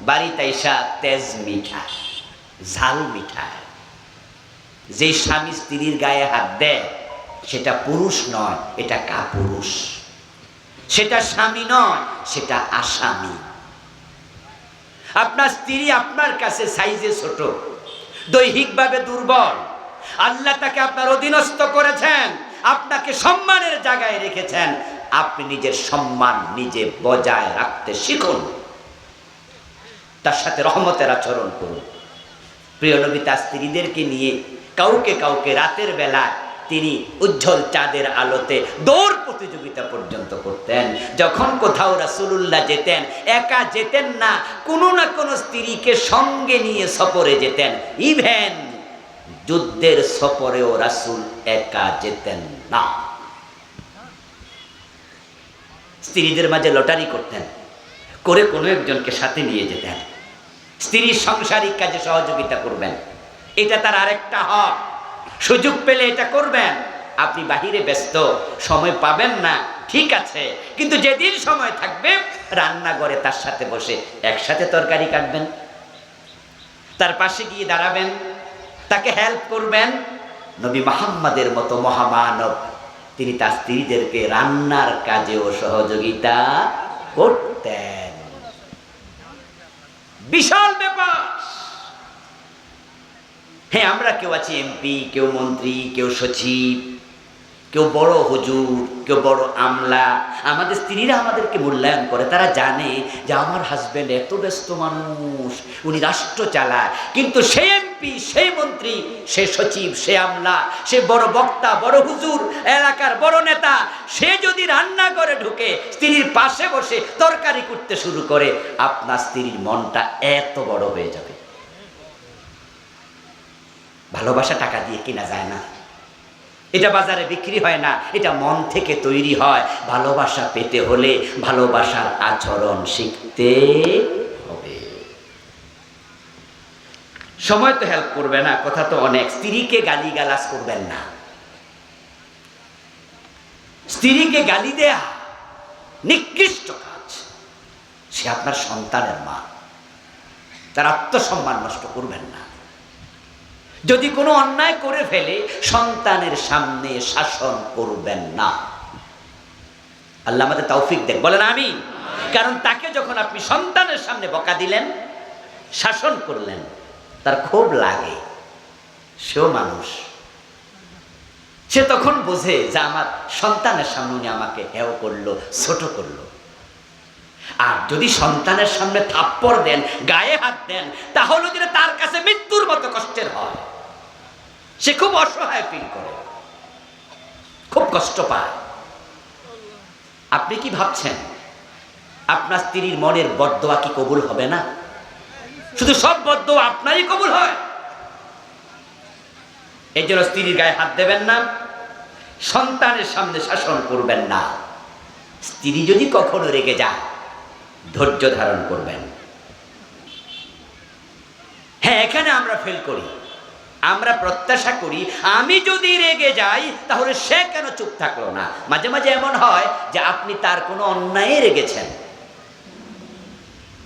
বাড়িতে আইসা তেজ মিঠায়, ঝাল মিঠায়। যে স্বামী স্ত্রীর গায়ে হাত দেয় সেটা পুরুষ নয়, এটা কাপুরুষ। সেটা স্বামী নয়, সেটা আসামি। আপনার স্ত্রী আপনার কাছে সাইজে ছোট, দৈহিকভাবে দুর্বল, আল্লাহ তাকে আপনার অধীনস্থ করেছেন, আপনাকে সম্মানের জায়গায় রেখেছেন, আপনি নিজের সম্মান নিজে বজায় রাখতে শিখুন, তার সাথে রহমতের আচরণ করুন। প্রিয় নবী তার স্ত্রীদেরকে নিয়ে কাউকে কাউকে রাতের বেলা তিনি উজ্জ্বল চাঁদের আলোতে দৌড় প্রতিযোগিতা পর্যন্ত করতেন। যখন কোথাও রাসূলুল্লাহ যেতেন, একা যেতেন না, কোনো না কোনো স্ত্রীকে সঙ্গে নিয়ে সফরে যেতেন। ইভেন যুদ্ধের সফরেও রাসূল একা যেতেন না, স্ত্রীদের মাঝে লটারি করতেন, করে কোনো একজনকে সাথে নিয়ে যেতেন, স্ত্রীর সাংসারিক কাজে সহযোগিতা করবেন। এটা তার আরেকটা হক, সুযোগ পেলে এটা করবেন। আপনি বাহিরে ব্যস্ত, সময় পাবেন না, ঠিক আছে, কিন্তু যেদিন সময় থাকবে রান্নাঘরে তার সাথে বসে একসাথে তরকারি কাটবেন, তার পাশে গিয়ে দাঁড়াবেন, তাকে হেল্প করবেন। নবী মুহাম্মদের মতো মহামানব তিনি তার স্ত্রীদেরকে রান্নার কাজেও সহযোগিতা করতেন। বিশাল ব্যাপার। হ্যাঁ, আমরা কেউ আছি এমপি, কেউ মন্ত্রী, কেউ সচিব, কেউ বড় হুজুর, কেউ বড় আমলা। আমাদের স্ত্রীরা আমাদেরকে মূল্যায়ন করে, তারা জানে যে আমার হাজব্যান্ড এত ব্যস্ত মানুষ, উনি রাষ্ট্র চালায়। কিন্তু সে এমপি, সেই মন্ত্রী, সে সচিব, সে আমলা, সে বড় বক্তা, বড় হুজুর, এলাকার বড় নেতা, সে যদি রান্না করে ঢুকে স্ত্রীর পাশে বসে তরকারি করতে শুরু করে, আপনার স্ত্রীর মনটা এত বড় হয়ে যাবে। ভালোবাসা টাকা দিয়ে কিনা যায় না, এটা বাজারে বিক্রি হয় না, এটা মন থেকে তৈরি হয়। ভালোবাসা পেতে হলে ভালোবাসার আচরণ শিখতে হবে। সময় তো হেল্প করবে না, কথা তো অনেক। স্ত্রীকে গালিগালাজ করবেন না। স্ত্রীকে গালি দেয়া নিকৃষ্ট কাজ। সে আপনার সন্তানের মা, তার আত্মসম্মান নষ্ট করবেন না। যদি কোনো অন্যায় করে ফেলে সন্তানের সামনে শাসন করবেন না। আল্লাহ আমাদের তৌফিক দেন, বলেন আমিন। কারণ তাকে যখন আপনি সন্তানের সামনে বকা দিলেন, শাসন করলেন, তার খুব লাগে, সেও মানুষ। সে তখন বোঝে যে আমার সন্তানের সামনে উনি আমাকে হেয় করলো, ছোট করলো। আর যদি সন্তানের সামনে থাপ্পড় দেন, গায়ে হাত দেন, তাহলে যদি তার কাছে মৃত্যুর মতো কষ্টের হয়, সে খুব অসহায় ফিল করে, খুব কষ্ট পায়। আপনি কি ভাবছেন আপনার স্ত্রীর মনের বদদোয়া কি কবুল হবে না? শুধু সব বদদোয়া আপনারই কবুল হয়। এই জন্য স্ত্রীর গায়ে হাত দেবেন না, সন্তানের সামনে শাসন করবেন না। স্ত্রী যদি কখনো রেগে যায়, ধৈর্য ধারণ করবেন। হ্যাঁ, এখানে আমরা ফেল করি। আমরা প্রত্যাশা করি আমি যদি রেগে যাই তাহলে সে কেন চুপ থাকলো না। মাঝে মাঝে এমন হয় যে আপনি তার কোনো অন্যায়ে রেগেছেন,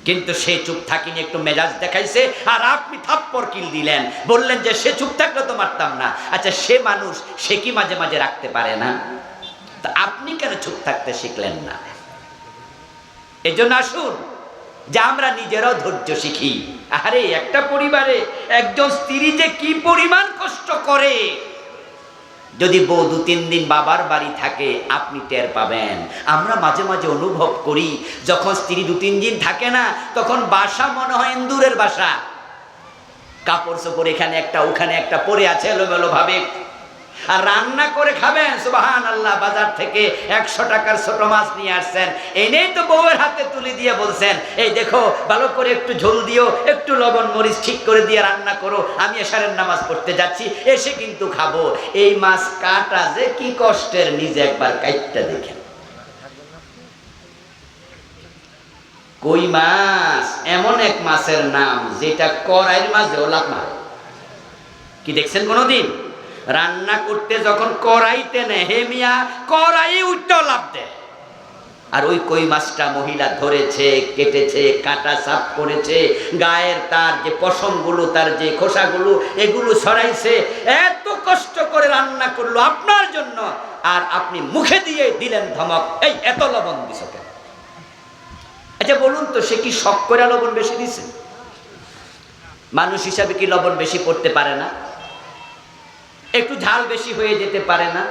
কিন্তু সে চুপ থাকিনি, একটু মেজাজ দেখাইছে, আর আপনি থাপ্পড় কিল দিলেন, বললেন যে সে চুপ থাকলে তো মারতাম না। আচ্ছা, সে মানুষ, সে কি মাঝে মাঝে রাখতে পারে না? তা আপনি কেন চুপ থাকতে শিখলেন না? এই জন্য আসুন যে আমরা নিজেরাও ধৈর্য শিখি। আরে একটা পরিবারে একজন স্ত্রী যে কি পরিমাণ কষ্ট করে, যদি বউ 2-3 দিন বাবার বাড়ি থাকে আপনি টের পাবেন। আমরা মাঝে মাঝে অনুভব করি যখন স্ত্রী 2-3 দিন থাকে না, তখন বাসা মনে হয় ইন্দুরের বাসা। কাপড় চোপড় এখানে একটা ওখানে একটা পরে আছে এলোমেলো ভাবে। আর রান্না করে খাবেন, সুবহানাল্লাহ, বাজার থেকে 100 টাকার ছোট মাছ নিয়ে আসছেন, এনেই তো বউয়ের হাতে তুলে দিয়ে বলছেন, এই দেখো ভালো করে একটু ঝোল দিও, একটু লবণ মরিচ ঠিক করে দিয়ে রান্না করো, আমি এশারের নামাজ পড়তে যাচ্ছি, এসে কিন্তু খাবো। এই মাছ কাটা যে কি কষ্টের, নিজে একবার কাইটটা দেখেন। কই মাছ এমন এক মাছের নাম যেটা কড়াইয়ের মাঝেও লাফ মারে। কি দেখছেন কোনোদিন? রান্না করতে যখন কড়াইতে নেয়, হে মিয়া, কড়াই উল্টো লাফ দেয়। আর ওই কই মাছটা মহিলা ধরেছে, কেটেছে, কাটা সাফ করেছে, গায়ের তার যে পশমগুলো, তার যে খোসাগুলো, এগুলো ছড়াইছে, এত কষ্ট করে রান্না করলো আপনার জন্য, আর আপনি মুখে দিয়ে দিলেন ধমক, এই এত লবণ দিছ কেন? আচ্ছা বলুন তো, সে কি শখ করে লবণ বেশি দিছে? মানুষ হিসাবে কি লবণ বেশি পড়তে পারে না? একটু ঝাল বেশি হয়ে যেতে পারে না?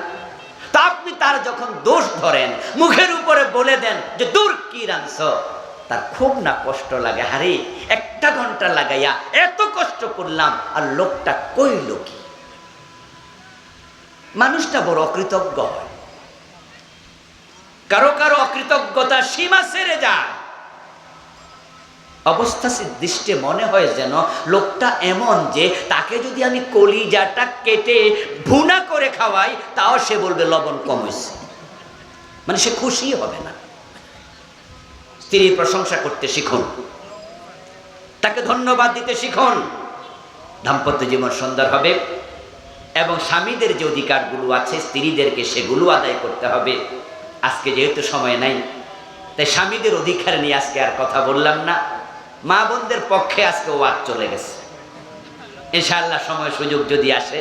তা আপনি তার যখন দোষ ধরেন, মুখের উপরে বলে দেন যে দূর কি রাঁধছ, তার খুব না কষ্ট লাগে। হারে 1 ঘন্টা লাগাইয়া এত কষ্ট করলাম আর লোকটা কইল কি? মানুষটা বড় অকৃতজ্ঞ হয়। কারো কারো অকৃতজ্ঞতা সীমা ছেড়ে যায়। অবস্থা দৃষ্টে মনে হয় যেন লোকটা এমন যে তাকে যদি আমি কলিজাটা কেটে ভুনা করে খাওয়াই তাও সে বলবে লবণ কম হয়েছে, মানে সে খুশি হবে না। স্ত্রীর প্রশংসা করতে শিখুন, তাকে ধন্যবাদ দিতে শিখুন, দাম্পত্য জীবন সুন্দর হবে। এবং স্বামীদের যে অধিকারগুলো আছে স্ত্রীদেরকে সেগুলো আদায় করতে হবে। আজকে যেহেতু সময় নাই, তাই স্বামীদের অধিকার নিয়ে আজকে আর কথা বললাম না। মা বোনদের পক্ষে আজকে ওয়াজ চলে গেছে। ইনশাআল্লাহ সময় সুযোগ যদি আসে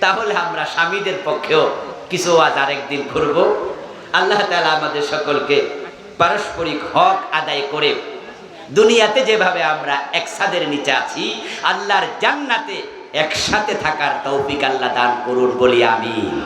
তাহলে আমরা স্বামীদের পক্ষেও কিছু ওয়াজ আরেকদিন করব। আল্লাহ তাআলা আমাদের সকলকে পারস্পরিক হক আদায় করে দুনিয়াতে যেভাবে আমরা এক ছাদের নিচে আছি, আল্লাহর জান্নাতে একসাথে থাকার তৌফিক আল্লাহ দান করুন বলি আমিন।